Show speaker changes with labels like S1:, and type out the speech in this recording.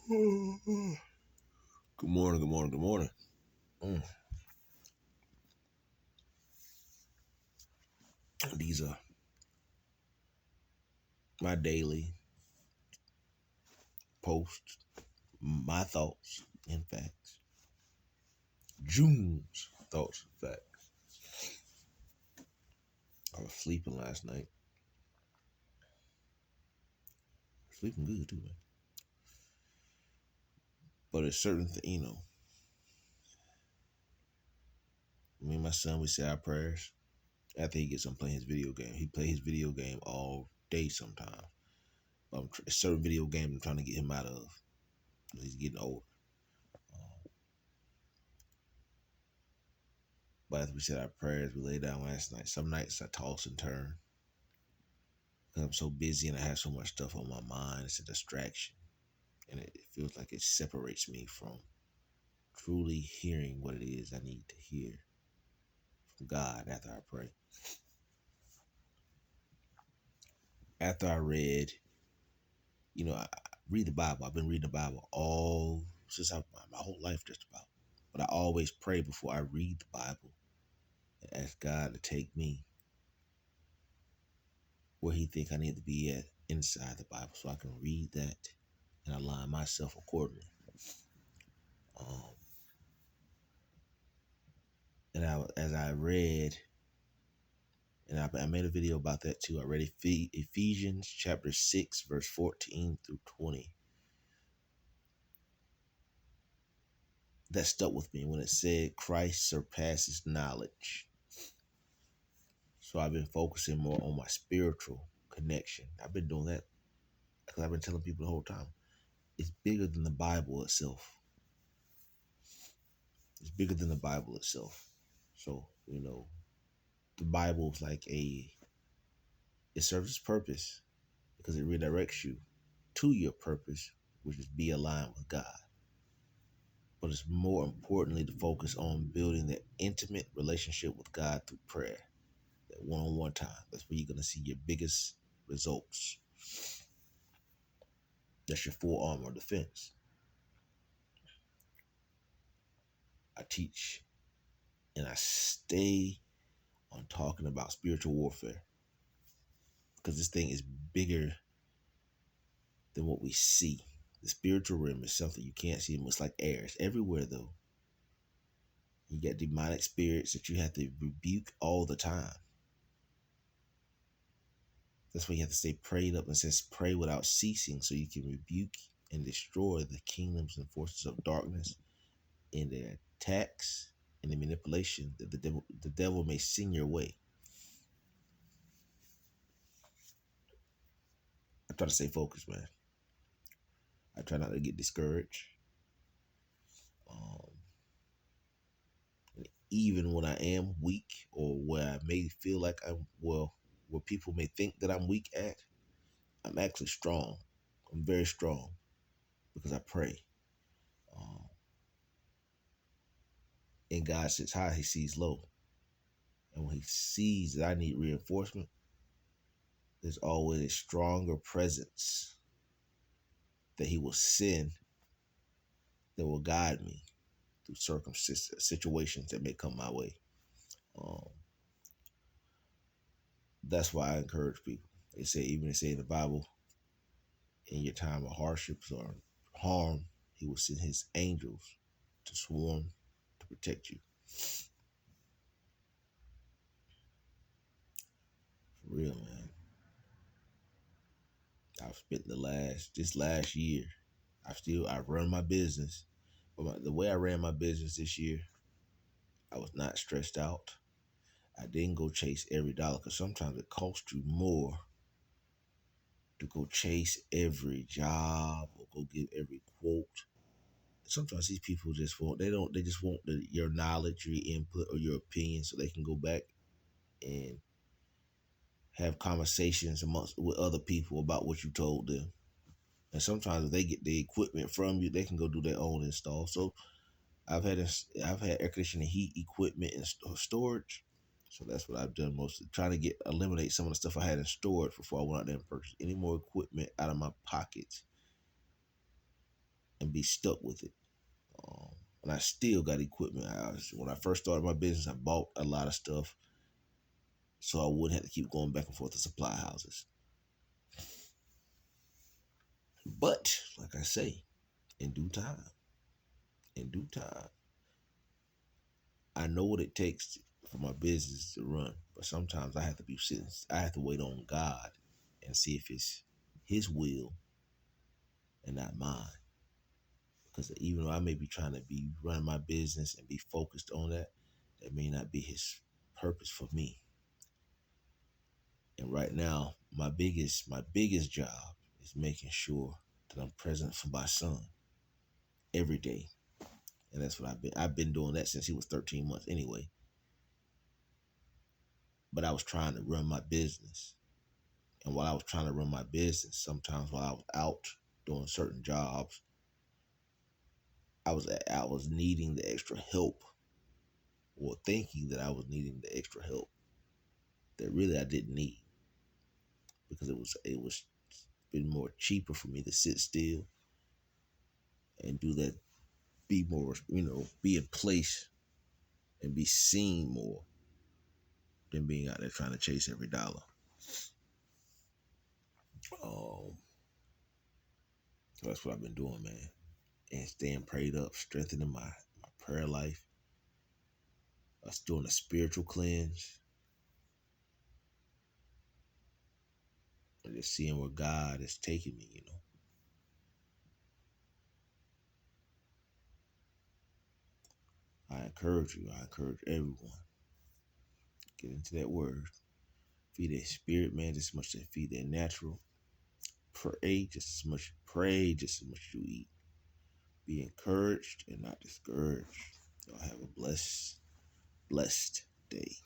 S1: Good morning, good morning, good morning. Mm. These are my daily posts, my thoughts and facts. June's thoughts and facts. I was sleeping last night. Sleeping good too, man. But it's certain me and my son, we say our prayers after he gets done playing his video game. He play his video game all day sometimes. But a certain video game I'm trying to get him out of because he's getting older. But after we said our prayers, we lay down last night. Some nights I toss and turn because I'm so busy and I have so much stuff on my mind. It's a distraction. And it feels like it separates me from truly hearing what it is I need to hear from God after I pray. After I read, I read the Bible. I've been reading the Bible all since my whole life, just about. But I always pray before I read the Bible and ask God to take me where He think I need to be at inside the Bible, so I can read that and align myself accordingly. Um, as I read, and I made a video about that too. I read Ephesians chapter 6, verse 14 through 20. That stuck with me when it said Christ surpasses knowledge. So I've been focusing more on my spiritual connection. I've been doing that because I've been telling people the whole time. It's bigger than the Bible itself. It's bigger than the Bible itself. So, the Bible is it serves its purpose because it redirects you to your purpose, which is be aligned with God. But it's more importantly to focus on building that intimate relationship with God through prayer, that one-on-one time. That's where you're going to see your biggest results. That's your full armor defense. I teach and I stay on talking about spiritual warfare because this thing is bigger than what we see. The spiritual realm is something you can't see. It's like air. It's everywhere though. You got demonic spirits that you have to rebuke all the time. That's why you have to stay prayed up and says pray without ceasing so you can rebuke and destroy the kingdoms and forces of darkness in their attacks and the manipulation that the devil may send your way. I try to stay focused, man. I try not to get discouraged. Um, even when I am weak or where I may feel like where people may think that I'm weak at, I'm actually strong. I'm very strong because I pray. Um, and God sits high, He sees low. And when He sees that I need reinforcement, there's always a stronger presence that He will send that will guide me through situations that may come my way. Um, that's why I encourage people. They say in the Bible, in your time of hardships or harm, He will send His angels to swarm to protect you. For real, man. I've spent this last year. I run my business, but the way I ran my business this year, I was not stressed out. I didn't go chase every dollar because sometimes it costs you more to go chase every job or go give every quote. Sometimes these people just they just want your knowledge, your input, or your opinion so they can go back and have conversations with other people about what you told them. And sometimes if they get the equipment from you, they can go do their own install. So I've had air conditioning, heat equipment, and storage. So that's what I've done mostly, trying to eliminate some of the stuff I had in storage before I went out there and purchased any more equipment out of my pockets. and be stuck with it. Um, and I still got equipment. When I first started my business, I bought a lot of stuff so I wouldn't have to keep going back and forth to supply houses. But like I say, in due time, in due time, I know what it takes for my business to run. But sometimes I have to be sitting. I have to wait on God and see if it's His will and not mine. Because even though I may be trying to be run my business and be focused on that, that may not be His purpose for me. And right now, my biggest job is making sure that I'm present for my son every day. And that's what I've been doing that since he was 13 months anyway. But I was trying to run my business. And while I was trying to run my business, sometimes while I was out doing certain jobs, I was needing the extra help, or thinking that I was needing the extra help that really I didn't need, because it was been more cheaper for me to sit still and do that, be more, be in place and be seen more than being out there trying to chase every dollar. Um, so that's what I've been doing, man, and staying prayed up, strengthening my prayer life, us doing a spiritual cleanse, and just seeing where God is taking me. I encourage everyone, get into that word, feed their spirit, man, just as much as they feed their natural. Pray just as much as you eat. Be encouraged and not discouraged. Y'all have a blessed day.